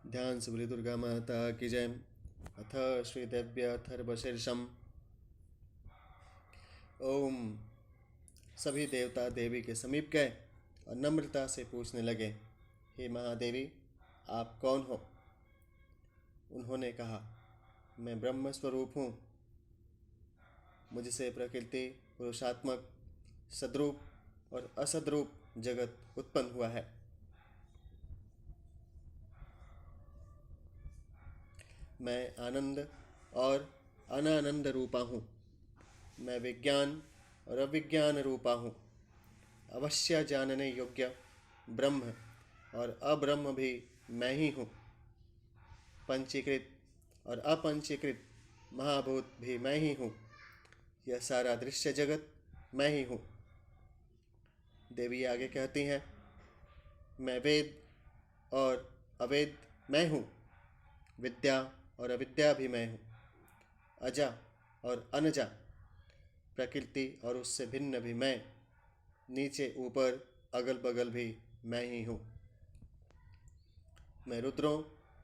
ध्यान से बोली दुर्गा माता की जय। अथ श्री दिव्य अथर्वशीर्षम। ओम। सभी देवता देवी के समीप गए और नम्रता से पूछने लगे, हे महादेवी, आप कौन हो? उन्होंने कहा, मैं ब्रह्म स्वरूप हूँ। मुझसे प्रकृति, पुरुषात्मक, सद्रूप और असद्रूप जगत उत्पन्न हुआ है। मैं आनंद और अनानंद रूपा हूँ। मैं विज्ञान और अविज्ञान रूपा हूँ। अवश्य जानने योग्य ब्रह्म और अब्रह्म भी मैं ही हूँ। पंचीकृत और अपंचीकृत महाभूत भी मैं ही हूँ। यह सारा दृश्य जगत मैं ही हूँ। देवी आगे कहती हैं, मैं वेद और अवेद मैं हूँ। विद्या और अविद्या भी मैं हूँ। अजा और अनजा, प्रकृति और उससे भिन्न भी मैं। नीचे ऊपर अगल बगल भी मैं ही हूँ। मैं रुद्रों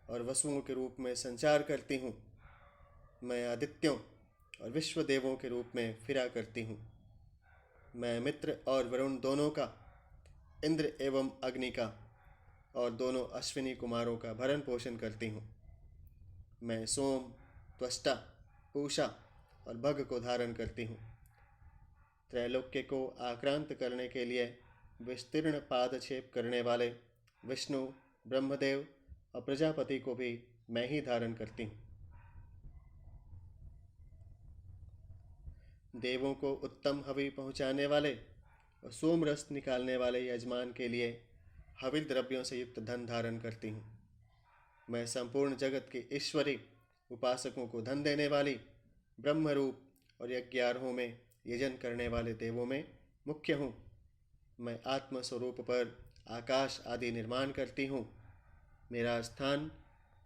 और वसुओं के रूप में संचार करती हूँ। मैं आदित्यों और विश्व देवों के रूप में फिरा करती हूँ। मैं मित्र और वरुण दोनों का, इंद्र एवं अग्नि का और दोनों अश्विनी कुमारों का भरण पोषण करती हूँ। मैं सोम, त्वष्टा, पूषा और भग को धारण करती हूँ। त्रैलोक्य को आक्रांत करने के लिए विस्तीर्ण पादक्षेप करने वाले विष्णु, ब्रह्मदेव और प्रजापति को भी मैं ही धारण करती हूँ। देवों को उत्तम हवि पहुँचाने वाले और सोम रस निकालने वाले यजमान के लिए हविल द्रव्यों से युक्त धन धारण करती हूँ। मैं संपूर्ण जगत की ईश्वरी, उपासकों को धन देने वाली, ब्रह्मरूप और यज्ञार्हों में यजन करने वाले देवों में मुख्य हूँ। मैं आत्मस्वरूप पर आकाश आदि निर्माण करती हूँ। मेरा स्थान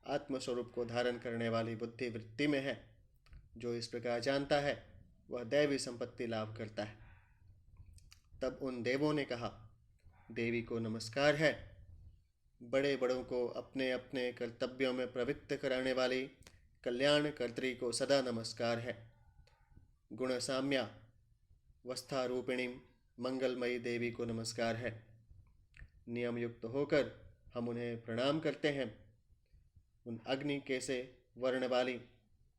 आत्मस्वरूप को धारण करने वाली बुद्धि वृत्ति में है। जो इस प्रकार जानता है वह दैवी संपत्ति लाभ करता है। तब उन देवों ने कहा, देवी को नमस्कार है। बड़े बड़ों को अपने अपने कर्तव्यों में प्रवृत्त कराने वाली कल्याणकर्त्री को सदा नमस्कार है। गुणसाम्या वस्थारूपिणी मंगलमयी देवी को नमस्कार है। नियम युक्त होकर हम उन्हें प्रणाम करते हैं। उन अग्नि के से वर्ण वाली,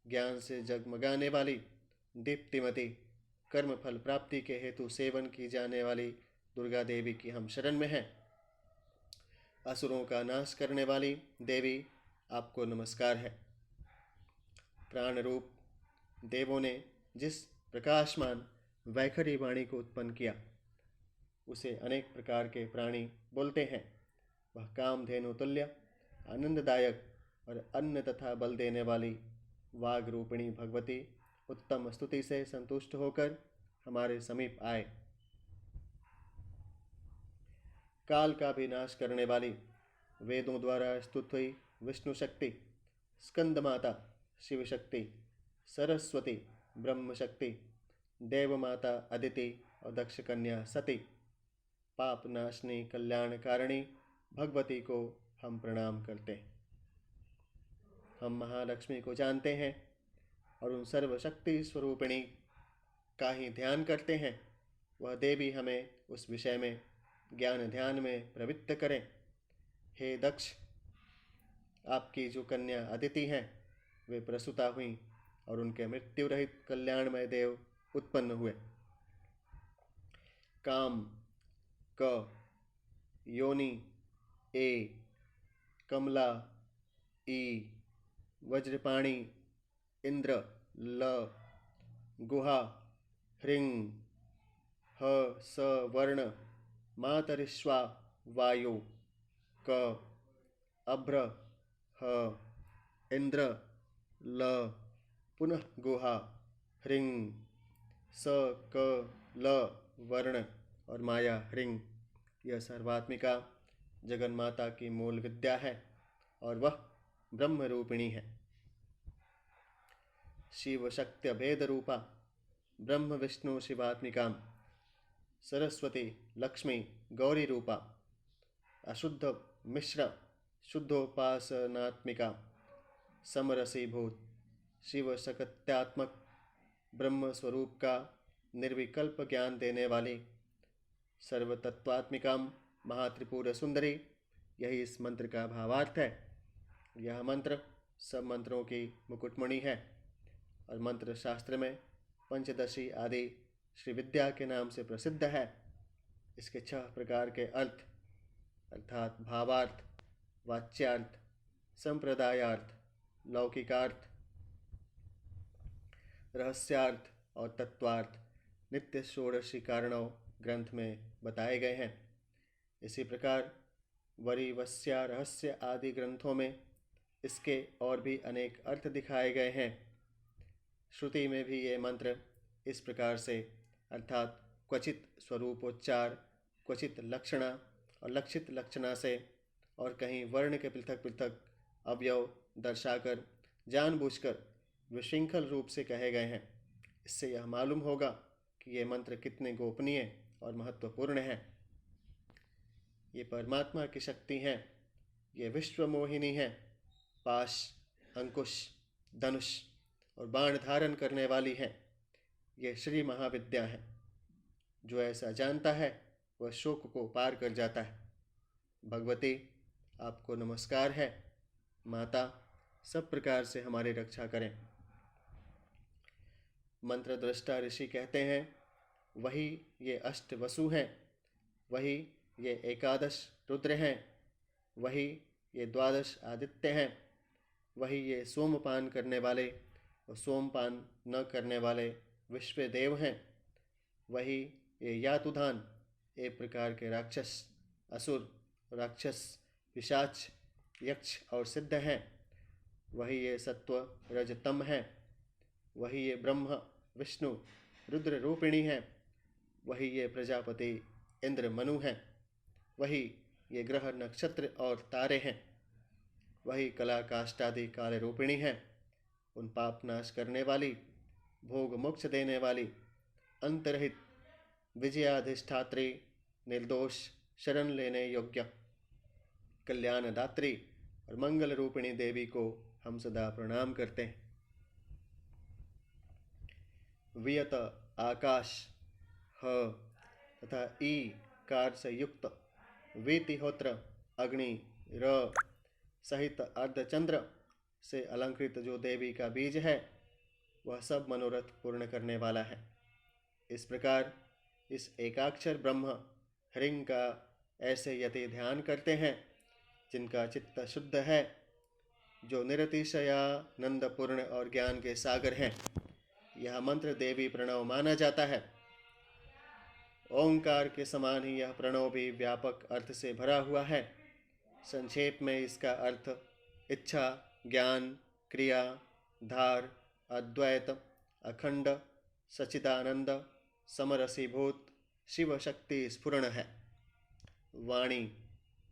ज्ञान से जगमगाने वाली, दीप्तिमती, कर्म फल प्राप्ति के हेतु सेवन की जाने वाली दुर्गा देवी की हम शरण में हैं। असुरों का नाश करने वाली देवी, आपको नमस्कार है। प्राण रूप देवों ने जिस प्रकाशमान वैखरी वाणी को उत्पन्न किया, उसे अनेक प्रकार के प्राणी बोलते हैं। वह कामधेनु तुल्य, आनंददायक और अन्न तथा बल देने वाली वाग रूपिणी भगवती उत्तम स्तुति से संतुष्ट होकर हमारे समीप आए। काल का भी नाश करने वाली, वेदों द्वारा स्तुत हुई विष्णु शक्ति, स्कंद माता शिव शक्ति, सरस्वती ब्रह्म शक्ति, देव माता अदिति और दक्ष कन्या सती, पाप नाशनी कल्याणकारिणी भगवती को हम प्रणाम करते हैं। हम महालक्ष्मी को जानते हैं और उन सर्वशक्ति स्वरूपिणी का ही ध्यान करते हैं। वह देवी हमें उस विषय में ज्ञान ध्यान में प्रवृत्त करें। हे दक्ष, आपकी जो कन्या अदिति हैं वे प्रसूता हुई और उनके मृत्यु रहित कल्याणमय देव उत्पन्न हुए। काम, क, योनि, ए, कमला, ई, वज्रपाणी, इंद्र, ल, गुहा, ह्रिंग, ह, स वर्ण, मातरिश्वा, वायु, क, अभ्र, ह, इंद्र, ल, पुनः गुहा, ह्रिंग, स, क, ल वर्ण और माया ह्रिंग, यह सर्वात्मिका जगन्माता की मूल विद्या है और वह ब्रह्म रूपिणी है। शिव शक्ति भेद रूपा ब्रह्म विष्णु शिवात्मिका सरस्वती लक्ष्मी गौरी रूपा अशुद्ध मिश्र शुद्धोपासनात्मिका समरसीभूत शिव शक्त्यात्मक ब्रह्म स्वरूप का निर्विकल्प ज्ञान देने वाली सर्वतत्वात्मिका महात्रिपुर सुंदरी, यही इस मंत्र का भावार्थ है। यह मंत्र सब मंत्रों की मुकुटमणि है और मंत्र शास्त्र में पंचदशी आदि श्री विद्या के नाम से प्रसिद्ध है। इसके 6 प्रकार के अर्थ अर्थात भावार्थ, वाच्यार्थ, संप्रदायार्थ, लौकिकार्थ, रहस्यार्थ और तत्वार्थ नित्य षोडशी कारणों ग्रंथ में बताए गए हैं। इसी प्रकार वरीवस्या रहस्य आदि ग्रंथों में इसके और भी अनेक अर्थ दिखाए गए हैं। श्रुति में भी ये मंत्र इस प्रकार से अर्थात क्वचित स्वरूपोच्चार, क्वचित लक्षणा और लक्षित लक्षणा से और कहीं वर्ण के पृथक पृथक अवयव दर्शाकर जानबूझकर विशृंखल रूप से कहे गए हैं। इससे यह मालूम होगा कि ये मंत्र कितने गोपनीय और महत्वपूर्ण हैं। ये परमात्मा की शक्ति हैं। ये विश्व मोहिनी हैं। पाश, अंकुश, धनुष और बाण धारण करने वाली हैं। ये श्री महाविद्या है। जो ऐसा जानता है वह शोक को पार कर जाता है। भगवती, आपको नमस्कार है। माता, सब प्रकार से हमारी रक्षा करें। मंत्र दृष्टा ऋषि कहते हैं, वही ये अष्ट वसु हैं, वही ये 11 रुद्र हैं, वही ये 12 आदित्य हैं, वही ये सोमपान करने वाले और सोमपान न करने वाले विश्व देव हैं, वही ये यातुधान एक प्रकार के राक्षस, असुर, राक्षस, पिशाच, यक्ष और सिद्ध हैं, वही ये सत्व रजतम हैं, वही ये ब्रह्म विष्णु रुद्र रूपिणी हैं, वही ये प्रजापति इंद्र मनु हैं, वही ये ग्रह नक्षत्र और तारे हैं, वही कला काष्ठादि काल रूपिणी हैं, उन पाप नाश करने वाली, भोग मोक्ष देने वाली, अंतरहित, विजयाधिष्ठात्री, निर्दोष, शरण लेने योग्य, कल्याणदात्री और मंगल रूपिणी देवी को हम सदा प्रणाम करते हैं। वियत आकाश ह तथा ई कार से युक्त वीतिहोत्र अग्नि र सहित अर्धचंद्र से अलंकृत जो देवी का बीज है वह सब मनोरथ पूर्ण करने वाला है। इस प्रकार इस एकाक्षर ब्रह्म ह्रीं का ऐसे यति ध्यान करते हैं जिनका चित्त शुद्ध है, जो निरतिशयानंदपूर्ण और ज्ञान के सागर हैं। यह मंत्र देवी प्रणव माना जाता है। ओंकार के समान ही यह प्रणव भी व्यापक अर्थ से भरा हुआ है। संक्षेप में इसका अर्थ इच्छा, ज्ञान, क्रिया, धार, अद्वैत, अखंड, सच्चिदानंद, समरसीभूत शिव शक्ति स्फुरण है। वाणी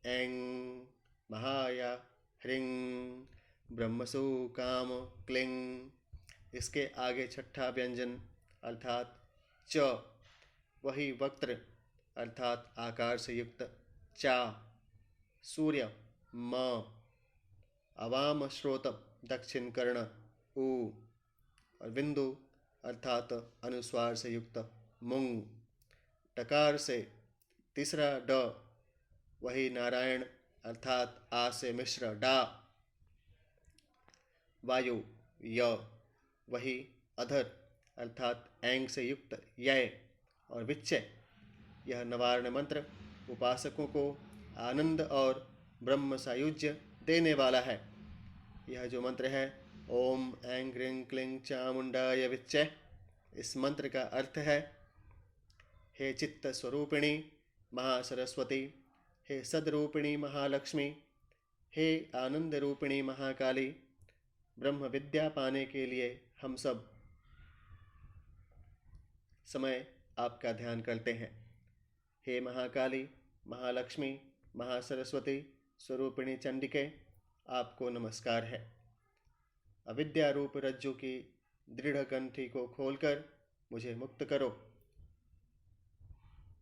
ऐं महाया ह्रीं ब्रह्मसु काम क्लीं, इसके आगे छठा व्यंजन अर्थात च, वही वक्त्र अर्थात आकार से युक्त चा, सूर्य म, अवाम श्रोत दक्षिण कर्ण उ और बिंदु अर्थात अनुस्वार से युक्त मुंग, टकार से तीसरा ड, वही नारायण अर्थात आ से मिश्र डा, वायु य, वही अधर अर्थात ऐंग से युक्त य और विच्चय। यह नवारण मंत्र उपासकों को आनंद और ब्रह्म सायुज्य देने वाला है। यह जो मंत्र है ओम ऐं ह्रीं क्लीं चामुंडाय विच्चय, इस मंत्र का अर्थ है, हे चित्त स्वरूपिणी महासरस्वती, हे सदरूपिणी महालक्ष्मी, हे आनंद रूपिणी महाकाली, ब्रह्म विद्या पाने के लिए हम सब समय आपका ध्यान करते हैं। हे महाकाली, महालक्ष्मी, महासरस्वती, स्वरूपिणी चंडिके, आपको नमस्कार है। अविद्या रूप रज्जु की दृढ़ कंठी को खोलकर मुझे मुक्त करो।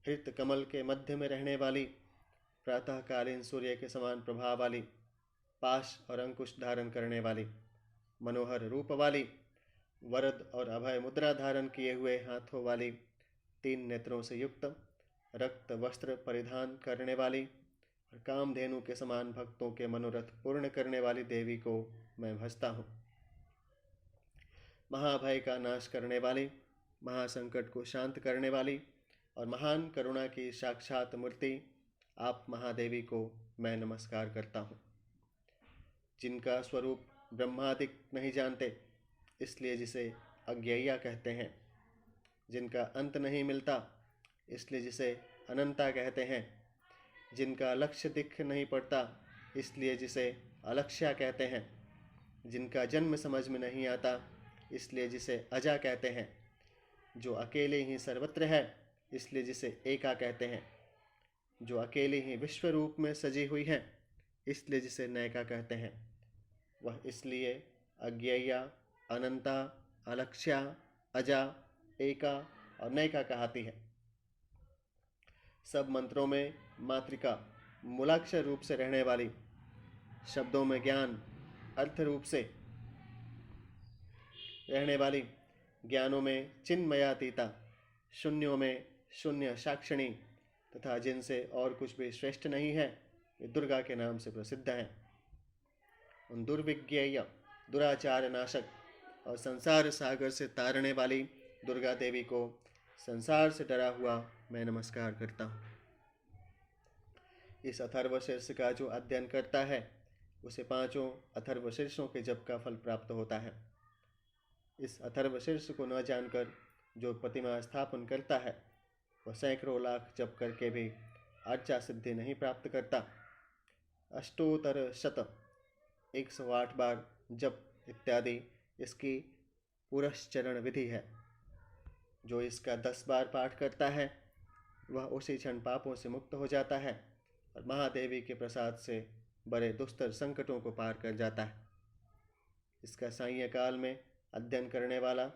हृत कमल के मध्य में रहने वाली, प्रातःकालीन सूर्य के समान प्रभाव वाली, पाश और अंकुश धारण करने वाली, मनोहर रूप वाली, वरद और अभय मुद्रा धारण किए हुए हाथों वाली, 3 नेत्रों से युक्त, रक्त वस्त्र परिधान करने वाली और कामधेनु के समान भक्तों के मनोरथ पूर्ण करने वाली देवी को मैं भजता हूँ। महाभय का नाश करने वाली, महासंकट को शांत करने वाली और महान करुणा की साक्षात मूर्ति आप महादेवी को मैं नमस्कार करता हूँ। जिनका स्वरूप ब्रह्मादिक नहीं जानते, इसलिए जिसे अज्ञेया कहते हैं, जिनका अंत नहीं मिलता, इसलिए जिसे अनंता कहते हैं, जिनका लक्ष्य दिख नहीं पड़ता, इसलिए जिसे अलक्ष्या कहते हैं, जिनका जन्म समझ में नहीं आता, इसलिए जिसे अजा कहते हैं, जो अकेले ही सर्वत्र है, इसलिए जिसे एका कहते हैं, जो अकेले ही विश्व रूप में सजी हुई है, इसलिए जिसे नैका कहते हैं। वह इसलिए अज्ञेया, अनंता, अलक्ष्या, अजा, एका और नैका कहती है। सब मंत्रों में मातृका, मूलाक्षर रूप से रहने वाली, शब्दों में ज्ञान, अर्थ रूप से रहने वाली, ज्ञानों में चिन्मयातीता, शून्यों में शून्य साक्षिणी तथा जिनसे और कुछ भी श्रेष्ठ नहीं है, वे दुर्गा के नाम से प्रसिद्ध हैं। उन दुर्विज्ञेय, दुराचार नाशक और संसार सागर से तारने वाली दुर्गा देवी को संसार से डरा हुआ मैं नमस्कार करता हूँ। इस अथर्वशीर्ष का जो अध्ययन करता है, उसे 5 अथर्वशीर्षों के जप का फल प्राप्त होता है। इस अथर्वशीर्ष को न जानकर जो प्रतिमा स्थापन करता है, वह सैकड़ों लाख जप करके भी अर्चा सिद्धि नहीं प्राप्त करता। अष्टोत्तर शत 108 बार जप इत्यादि इसकी पुरश्चरण विधि है। जो इसका 10 बार पाठ करता है, वह उसी क्षण पापों से मुक्त हो जाता है और महादेवी के प्रसाद से बड़े दुस्तर संकटों को पार कर जाता है। इसका सायंकाल में अध्ययन करने वाला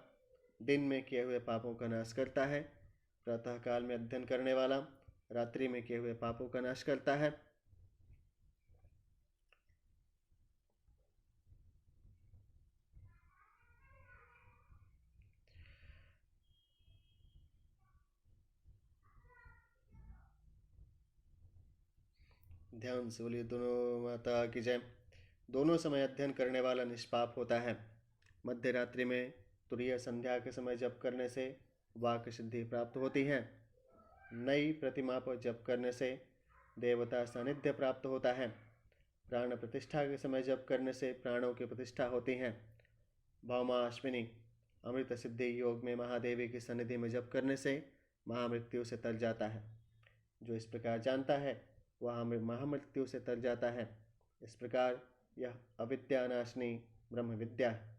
दिन में किए हुए पापों का नाश करता है, प्रातः काल में अध्ययन करने वाला रात्रि में किए हुए पापों का नाश करता है। ध्यान से बोलिए दोनों माता की जय। दोनों समय अध्ययन करने वाला निष्पाप होता है। मध्य रात्रि में तुरीय संध्या के समय जप करने से वाक सिद्धि प्राप्त होती है। नई प्रतिमा पर जप करने से देवता सानिध्य प्राप्त होता है। प्राण प्रतिष्ठा के समय जप करने से प्राणों की प्रतिष्ठा होती है। भौमाश्विनी अमृत सिद्धि योग में महादेवी की सन्निधि में जप करने से महामृत्यु से तर जाता है। जो इस प्रकार जानता है, वह महामृत्यु से तर जाता है। इस प्रकार यह अविद्यानाशिनी ब्रह्म विद्या है।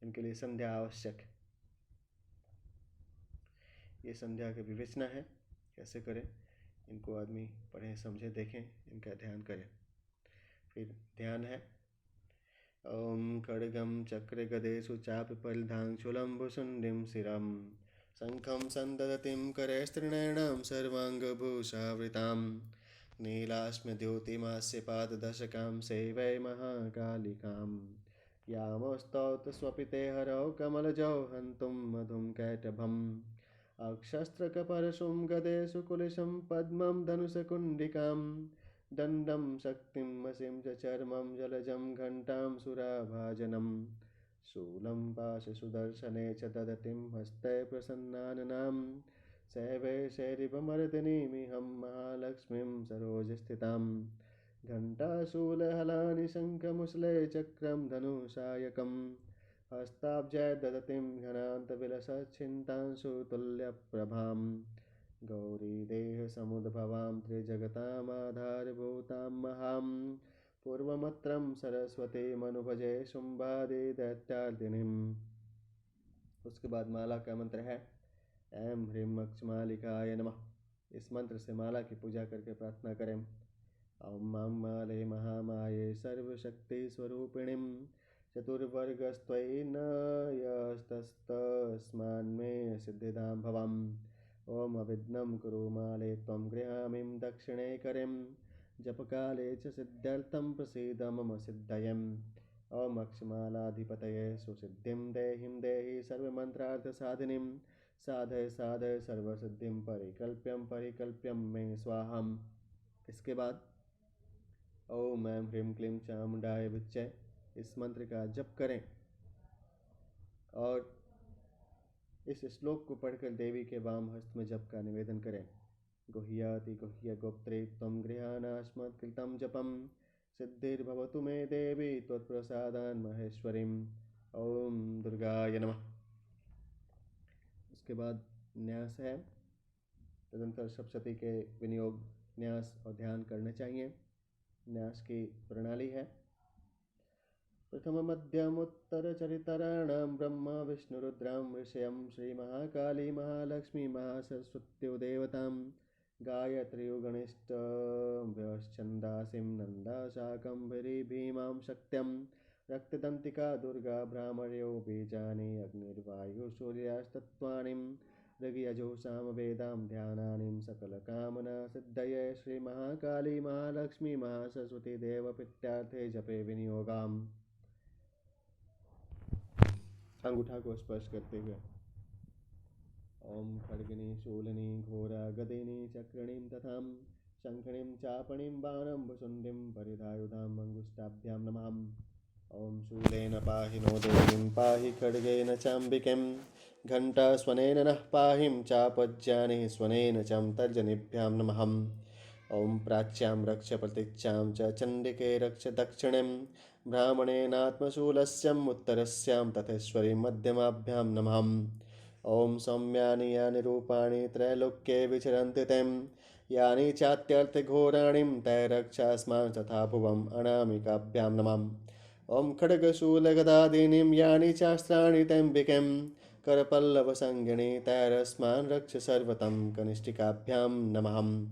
इनके लिए संध्या आवश्यक है। ये संध्या की विवेचना है, कैसे करें इनको आदमी पढ़ें, समझें, देखें, इनका ध्यान करें। फिर ध्यान है ओम खड्गम चक्र गदेषु चापि परिधांशूलम्बुशुण्डिं शिरं शंखं संदधतिं करे स्त्रीणयनं सर्वांगभूषावृतां नीलाश्मद्योतिमास्य पाददशकां सेवै महाकालिकां यामस्तौत स्वपिते हरौ कमलजौ हन्तुं मधुं कैटभम् अक्षस्त्रकपरशुं गदेषु कुलिशं पद्मं धनुषकुण्डिकां दण्डं शक्तिं वशीं च चर्मं जलजं घण्टां सुराभाजनं शूलं पाशसुदर्शने च दधतिं हस्ते प्रसन्नाननां सेवे शैरिवमर्दिनीमिहं महालक्ष्मीं सरोजस्थितां घण्टाशूलहलानि शङ्खमुसले चक्रं धनुषायकं हस्ताब्जय दधतिं घनान्तविलसच्छिन्तांशु तुल्यप्रभां गौरीदेहसमुद्भवां त्रिजगतामाधारभूतां महां पूर्वमत्रं सरस्वतीमनुभजे शुम्भादिदैत्यार्दिनीम्। उसके बाद माला का मंत्र है ऐं ह्रीं अक्षमालिकाय नमः। इस मंत्र से माला की पूजा करके प्रार्थना करें। ॐ मां माले महामाये सर्वशक्ति स्वरूपिणीं चतुर्वर्गस्त्वयि न यस्तस्तस्मान्मे सिद्धिदां भवम्। ॐ अविघ्नं कुरु माले त्वं गृहामिं दक्षिणे करिं जपकाले च सिद्ध्यर्थं प्रसीद मम सिद्धयम्। ॐ अक्षमालाधिपतये सुसिद्धिं देहिं देहि सर्वमन्त्रार्थसाधिनीं साधय साधय सर्वसिद्धिं परिकल्प्यं मे स्वाहम्। इसके बाद ओम ऐं ह्रीं क्लीं चामुंडाय विच्चे इस मंत्र का जप करें और इस श्लोक को पढ़कर देवी के वाम हस्त में जप का निवेदन करें। गुह्याति गुह्य गोप्त्रे त्वं गृहाणास्मत्कृतं जपं सिद्धिर्भवतु मे देवी त्वत्प्रसादान् महेश्वरीं। ओम दुर्गाय नमः। उसके बाद न्यास है। तदंतर सप्तशती के विनियोग, न्यास और ध्यान करने चाहिए। न्यास की प्रणाली है। प्रथम मध्यम उत्तर चरितराणां ब्रह्मा विष्णु रुद्रां ऋषयं श्री महाकाली महालक्ष्मी महासरस्वत्यो देवतां गायत्र्यो गणेष्ठव्यश्चन्दासीं नन्दा शाकम्भरी भीमां शक्त्यं रक्तदन्तिका दुर्गा भ्रामर्यो बीजानि अग्निर्वायु सूर्यास्तत्त्वानिं ऋग्यजो सामवेदां ध्यानानिं सकलकामना सिद्धये श्री महाकाली महालक्ष्मी महासरस्वती देवप्रीत्यर्थे जपे विनियोगाम्। अंगूठा को स्पर्श करते हुए ओम खड्गिनी शूलिनी घोरा गदिनी चक्रणीं तथां शंखणीं चापणीं बाणं भुसुण्डीं परिधायुधाम् अंगुष्ठाभ्यां नमः। ओम शूलेन पाहि नो देवीं पाहि खड्गेन चाम्बिकें घण्टास्वनेन नः पाहिं चापज्यानि स्वनेन चं तर्जनीभ्यां नमः। ओम प्राच्यां रक्ष प्रतीच्यां च चण्डिके रक्ष दक्षिणीं ब्राह्मणेनात्मशूलस्यम् उत्तरस्यां तथेश्वरीं मध्यमाभ्यां नमः। ओम सौम्यानि यानि रूपाणि त्रैलोक्ये विचरन्ति तें यानि चात्यर्थघोराणिं तैरक्षास्मान् तथा भुवम् अनामिकाभ्यां नमः। ओम खड्गशूलगदादीनीं यानि चास्त्राणि तैम्बिकें करपल्लवसंगिनी तैरस्मान् रक्ष सर्वतं कनिष्ठिकाभ्यां नमः।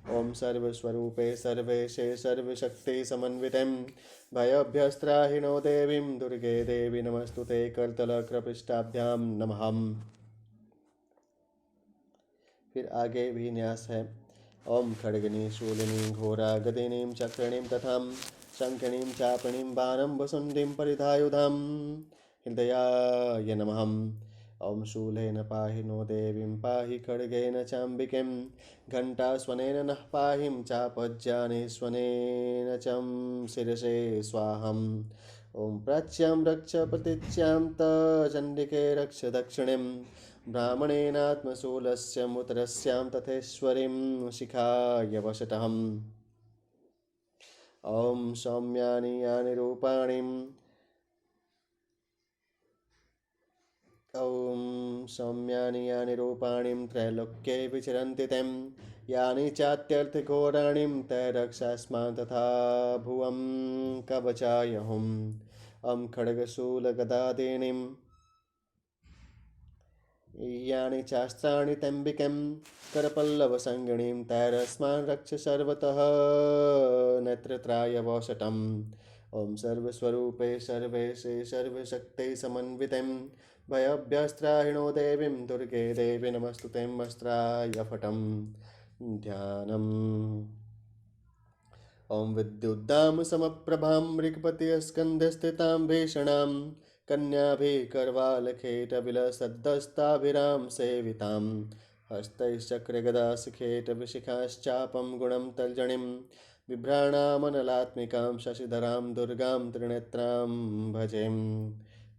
ओम सर्वस्वरूपे सर्वेशे सर्वशक्ति समन्वितें भयभ्यस्त्राहिनो देवीं दुर्गे देवी नमस्तुते करतलकृपृष्ठाभ्यां नमः। फिर आगे भी न्यास है। ओम खड्गिनी शूलिनी घोरा गदिनीं चक्रणीं तथा शंखिणीं चापणीं बाणं वसुण्डीं परिधायुधां हृदयाय नमः। ओम शूलेन पाहि नो देवीं पाहि खड्गेन चाम्बिकें घण्टास्वनेन नः पाहिं चापज्यानि स्वनेन चं शिरसे स्वाहम्। ओम प्राच्यां रक्ष प्रतीच्यां त चण्डिके रक्ष दक्षिणीं ब्राह्मणेनात्मशूलस्य मुत्रस्यां तथेश्वरीं शिखाय वशटहम्। ओम सौम्यानि यानि रूपाणि ओम सौम्यानि यानि रूपाणि त्रैलोक्ये विचरन्ति तें यानि चात्यर्थघोराणि तैरक्षास्मान् तथा भुवं कवचाय हुम्। ओम खड्गशूलगदादीनीं यानि चास्त्राणि तैम्बिकें करपल्लवसंगिणीं तैरस्मान् रक्ष सर्वतः नेत्रत्राय वौषटम्। ओम सर्वस्वरूपे सर्वेशे सर्वशक्ते समन्वितें भयभ्यस्त्राहिणो देवीं दुर्गे देवी नमस्तुते वस्त्राय फटं ध्यानम्। ओम विद्युद्दाम समप्रभां ऋक्पतिस्कन्धे भीषणां कन्याभिः करवालखेटविलसद्दस्ताभिरां सेवितां हस्तैश्चक्रगदाशिखेटविशिखाश्चापं गुणं तर्जनीं बिभ्राणामनलात्मिकां शशिधरां दुर्गां त्रिनेत्रां भजेम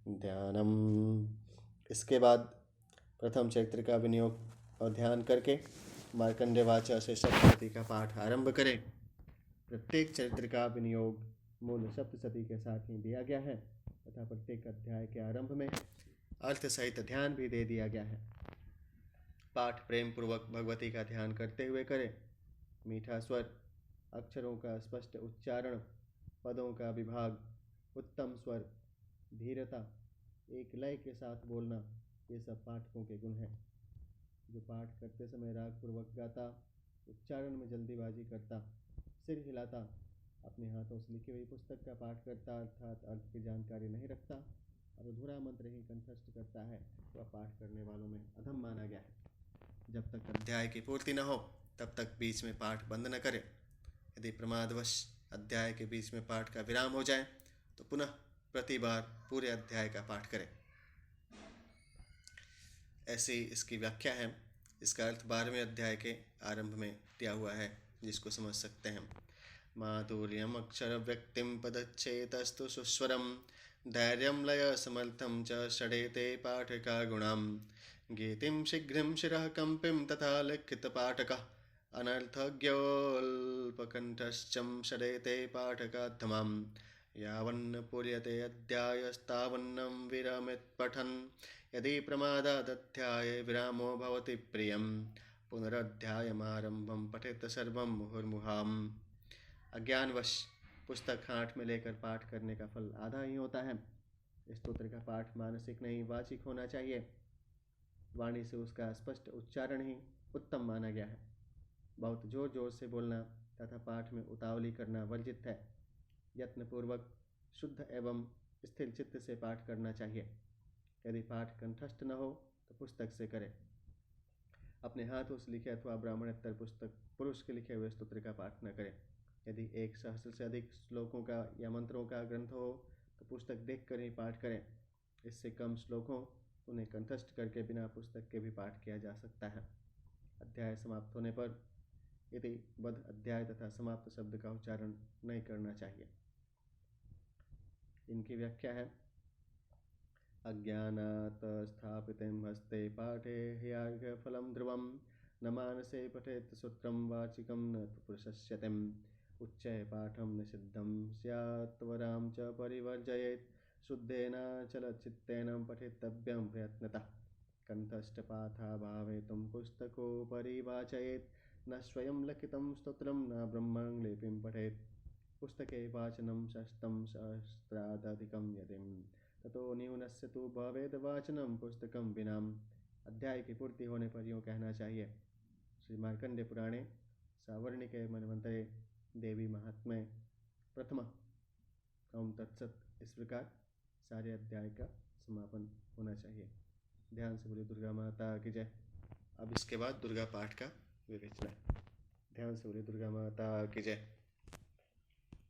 ध्यानम्। इसके बाद प्रथम चैत्र का विनियोग और ध्यान करके मार्कंडेय वाचा से सप्तशती का पाठ आरंभ करें। प्रत्येक चरित्र का विनियोग मूल सप्तशती के साथ ही दिया गया है तथा प्रत्येक अध्याय के आरंभ में अर्थ सहित ध्यान भी दे दिया गया है। पाठ प्रेम पूर्वक भगवती का ध्यान करते हुए करें। मीठा स्वर, अक्षरों का स्पष्ट उच्चारण, पदों का विभाग, उत्तम स्वर, धीरता, एक लय के साथ बोलना, ये सब पाठकों के गुण हैं। जो पाठ करते समय राग पूर्वक गाता, उच्चारण में जल्दीबाजी करता, सिर हिलाता, अपने हाथों से लिखी हुई पुस्तक का पाठ करता अर्थात अर्थ की जानकारी नहीं रखता और अधूरा मंत्र ही कंठस्थ करता है, वह पाठ करने वालों में अधम माना गया है। जब तक अध्याय की पूर्ति न हो तब तक बीच में पाठ बंद न करें। यदि प्रमादवश अध्याय के बीच में पाठ का विराम हो जाए तो पुनः प्रति बार पूरे अध्याय का पाठ करें। ऐसी इसकी व्याख्या है। इसका अर्थ 12वें अध्याय के आरंभ में दिया हुआ है, जिसको समझ सकते हैं। माधुर्यम अक्षर व्यक्तिम पदच्छेदस्तु सुस्वरम धैर्यं लय समर्थं च षडेते पाठका गुणाम गीतिं शीघ्रं शिरः कंपिं तथा लिखित पाठकः अनर्थज्ञोल्पकण्ठश्चं षडेते पाठकाद्धमाम् यावन्न पूर्यते अध्यायस्तावन्नं विरमेत् पठन् यदि प्रमादादध्याये विरामो भवति प्रियं पुनरध्यायमारम्भं पठेत सर्वं मुहुर्मुहुः। अज्ञानवश पुस्तक हाथ में लेकर पाठ करने का फल आधा ही होता है। स्तोत्र का पाठ मानसिक नहीं वाचिक होना चाहिए। वाणी से उसका स्पष्ट उच्चारण ही उत्तम माना गया है। बहुत जोर जोर से बोलना तथा पाठ में उतावली करना वर्जित है। यत्नपूर्वक शुद्ध एवं स्थिर चित्त से पाठ करना चाहिए। यदि पाठ कंठस्थ न हो तो पुस्तक से करें। अपने हाथों से लिखे अथवा ब्राह्मणोत्तर पुस्तक पुरुष के लिखे हुए स्तोत्र का पाठ न करें। यदि 1 सहस्र से अधिक श्लोकों का या मंत्रों का ग्रंथ हो तो पुस्तक देखकर ही पाठ करें। इससे कम श्लोक हो उन्हें कंठस्थ करके बिना पुस्तक के भी पाठ किया जा सकता है। अध्याय समाप्त होने पर यदि बद्ध अध्याय तथा समाप्त शब्द का उच्चारण नहीं करना चाहिए। इनकी व्याख्या है। अज्ञानात् स्थापितं हस्ते पाठे ह्यर्घ्यफलं ध्रुवं न मानसे पठेत् सूत्रं वाचिकं न तु प्रशस्यते उच्चैः पाठं निषिद्धं स्यात् वरां च परिवर्जयेत् शुद्धेन चलचित्तेन पठितव्यं प्रयत्नतः कंठस्थपाठा भावेतुं पुस्तकोपरि वाचयेत् न स्वयं लिखितं स्तोत्रं न ब्रह्मं लिपिं पठेत् पुस्तके वाचनं शस्तं सहस्रादधिकं यदिं ततो न्यूनस्य तु भवेद वाचनम पुस्तकम विनाम। अध्याय की पूर्ति होने पर यूँ कहना चाहिए। श्री मार्कंडेय पुराणे सावर्णिके मनवंतरे देवी महात्म्य प्रथम ओम तत्सत, इस प्रकार सारे अध्याय का समापन होना चाहिए। ध्यान से बोले दुर्गा माता की जय। अब इसके बाद दुर्गा पाठ का विवेचना। ध्यान से बोले दुर्गा माता की जय।